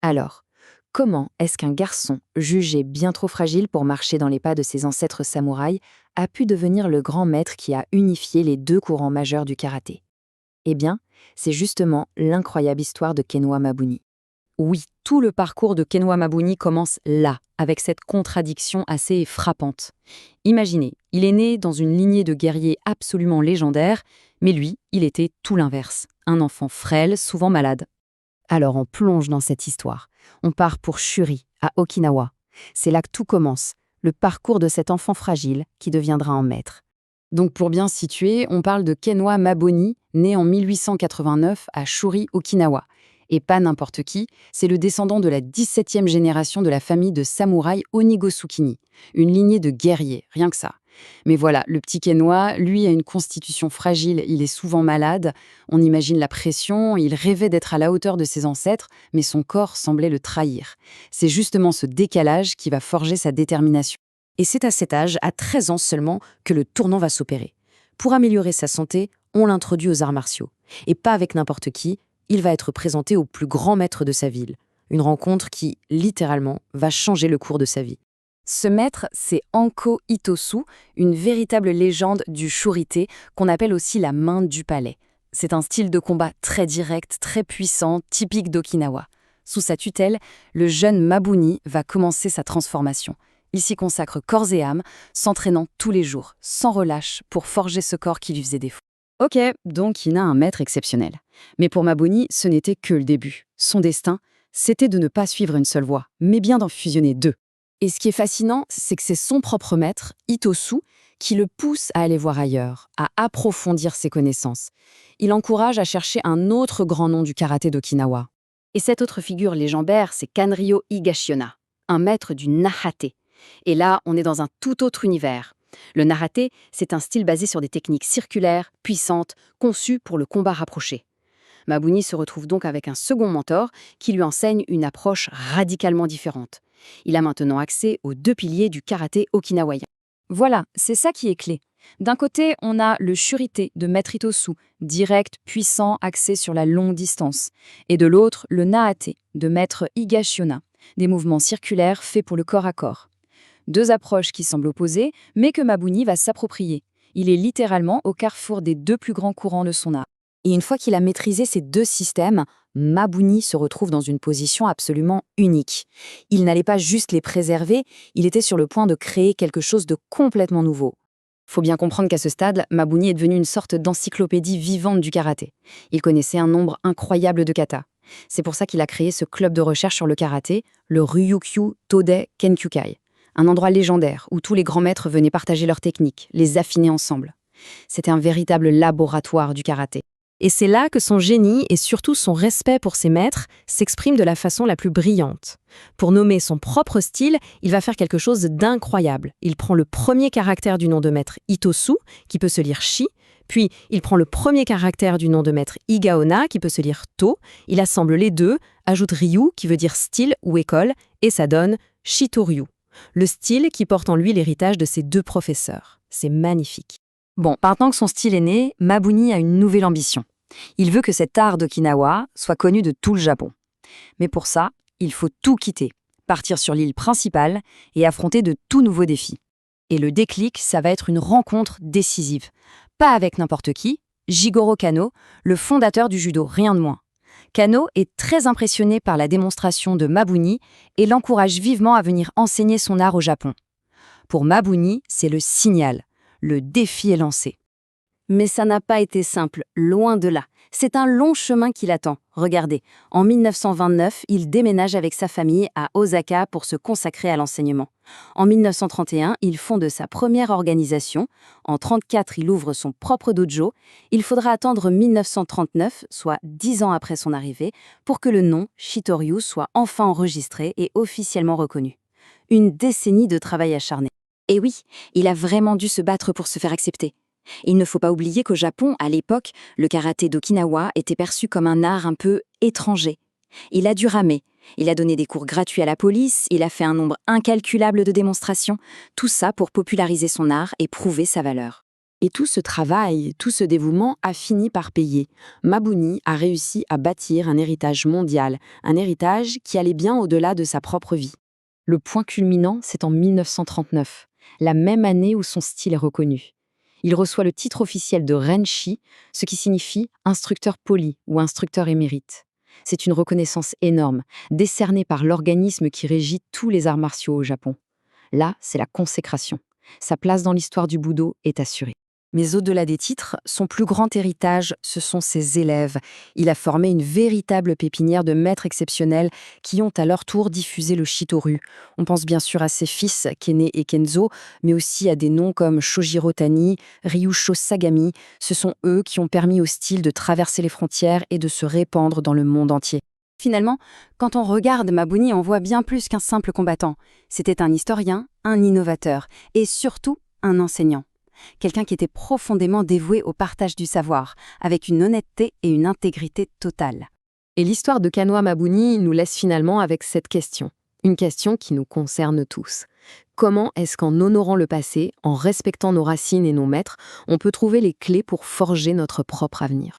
Alors, comment est-ce qu'un garçon, jugé bien trop fragile pour marcher dans les pas de ses ancêtres samouraïs, a pu devenir le grand maître qui a unifié les deux courants majeurs du karaté? Eh bien, c'est justement l'incroyable histoire de Kenwa Mabuni. Oui, tout le parcours de Kenwa Mabuni commence là, avec cette contradiction assez frappante. Imaginez, il est né dans une lignée de guerriers absolument légendaires, mais lui, il était tout l'inverse, un enfant frêle, souvent malade. Alors on plonge dans cette histoire. On part pour Shuri, à Okinawa. C'est là que tout commence, le parcours de cet enfant fragile qui deviendra un maître. Donc pour bien situer, on parle de Kenwa Mabuni, né en 1889 à Shuri, Okinawa. Et pas n'importe qui, c'est le descendant de la 17e génération de la famille de samouraïs Onigosukini, une lignée de guerriers, rien que ça. Mais voilà, le petit Kenwa, lui, a une constitution fragile, il est souvent malade, on imagine la pression, il rêvait d'être à la hauteur de ses ancêtres, mais son corps semblait le trahir. C'est justement ce décalage qui va forger sa détermination. Et c'est à cet âge, à 13 ans seulement, que le tournant va s'opérer. Pour améliorer sa santé, on l'introduit aux arts martiaux. Et pas avec n'importe qui, il va être présenté au plus grand maître de sa ville. Une rencontre qui, littéralement, va changer le cours de sa vie. Ce maître, c'est Anko Itosu, une véritable légende du shurite, qu'on appelle aussi la main du palais. C'est un style de combat très direct, très puissant, typique d'Okinawa. Sous sa tutelle, le jeune Mabuni va commencer sa transformation. Il s'y consacre corps et âme, s'entraînant tous les jours, sans relâche, pour forger ce corps qui lui faisait défaut. Ok, donc il a un maître exceptionnel. Mais pour Mabuni, ce n'était que le début. Son destin, c'était de ne pas suivre une seule voie, mais bien d'en fusionner deux. Et ce qui est fascinant, c'est que c'est son propre maître, Itosu, qui le pousse à aller voir ailleurs, à approfondir ses connaissances. Il encourage à chercher un autre grand nom du karaté d'Okinawa. Et cette autre figure légendaire, c'est Kanryo Higashiona, un maître du Nahate. Et là, on est dans un tout autre univers. Le Nahate, c'est un style basé sur des techniques circulaires, puissantes, conçues pour le combat rapproché. Mabuni se retrouve donc avec un second mentor qui lui enseigne une approche radicalement différente. Il a maintenant accès aux deux piliers du karaté okinawayen. Voilà, c'est ça qui est clé. D'un côté, on a le shurite de Maître Itosu, direct, puissant, axé sur la longue distance. Et de l'autre, le Nahate de Maître Higashiona, des mouvements circulaires faits pour le corps à corps. Deux approches qui semblent opposées, mais que Mabuni va s'approprier. Il est littéralement au carrefour des deux plus grands courants de son art. Et une fois qu'il a maîtrisé ces deux systèmes, Mabuni se retrouve dans une position absolument unique. Il n'allait pas juste les préserver, il était sur le point de créer quelque chose de complètement nouveau. Faut bien comprendre qu'à ce stade, Mabuni est devenu une sorte d'encyclopédie vivante du karaté. Il connaissait un nombre incroyable de katas. C'est pour ça qu'il a créé ce club de recherche sur le karaté, le Ryukyu Todai Kenkyukai. Un endroit légendaire où tous les grands maîtres venaient partager leurs techniques, les affiner ensemble. C'était un véritable laboratoire du karaté. Et c'est là que son génie et surtout son respect pour ses maîtres s'expriment de la façon la plus brillante. Pour nommer son propre style, il va faire quelque chose d'incroyable. Il prend le premier caractère du nom de maître Itosu, qui peut se lire Shi, puis il prend le premier caractère du nom de maître Igaona, qui peut se lire To, il assemble les deux, ajoute Ryu, qui veut dire style ou école, et ça donne Shitoryu. Le style qui porte en lui l'héritage de ses deux professeurs. C'est magnifique. Bon, maintenant que son style est né, Mabuni a une nouvelle ambition. Il veut que cet art d'Okinawa soit connu de tout le Japon. Mais pour ça, il faut tout quitter, partir sur l'île principale et affronter de tout nouveaux défis. Et le déclic, ça va être une rencontre décisive. Pas avec n'importe qui, Jigoro Kano, le fondateur du judo, rien de moins. Kano est très impressionné par la démonstration de Mabuni et l'encourage vivement à venir enseigner son art au Japon. Pour Mabuni, c'est le signal. Le défi est lancé. Mais ça n'a pas été simple, loin de là. C'est un long chemin qui l'attend. Regardez, en 1929, il déménage avec sa famille à Osaka pour se consacrer à l'enseignement. En 1931, il fonde sa première organisation. En 1934, il ouvre son propre dojo. Il faudra attendre 1939, soit 10 ans après son arrivée, pour que le nom Shitoryu soit enfin enregistré et officiellement reconnu. Une décennie de travail acharné. Et oui, il a vraiment dû se battre pour se faire accepter. Il ne faut pas oublier qu'au Japon, à l'époque, le karaté d'Okinawa était perçu comme un art un peu étranger. Il a dû ramer. Il a donné des cours gratuits à la police, il a fait un nombre incalculable de démonstrations, tout ça pour populariser son art et prouver sa valeur. Et tout ce travail, tout ce dévouement a fini par payer. Mabuni a réussi à bâtir un héritage mondial, un héritage qui allait bien au-delà de sa propre vie. Le point culminant, c'est en 1939, la même année où son style est reconnu. Il reçoit le titre officiel de Renshi, ce qui signifie instructeur poli ou instructeur émérite. C'est une reconnaissance énorme, décernée par l'organisme qui régit tous les arts martiaux au Japon. Là, c'est la consécration. Sa place dans l'histoire du Budo est assurée. Mais au-delà des titres, son plus grand héritage, ce sont ses élèves. Il a formé une véritable pépinière de maîtres exceptionnels qui ont à leur tour diffusé le Shitoru. On pense bien sûr à ses fils, Kene et Kenzo, mais aussi à des noms comme Shojiro Tani, Ryusho Sagami. Ce sont eux qui ont permis au style de traverser les frontières et de se répandre dans le monde entier. Finalement, quand on regarde Mabuni, on voit bien plus qu'un simple combattant. C'était un historien, un innovateur et surtout un enseignant. Quelqu'un qui était profondément dévoué au partage du savoir, avec une honnêteté et une intégrité totale. Et l'histoire de Kanoa Mabuni nous laisse finalement avec cette question. Une question qui nous concerne tous. Comment est-ce qu'en honorant le passé, en respectant nos racines et nos maîtres, on peut trouver les clés pour forger notre propre avenir ?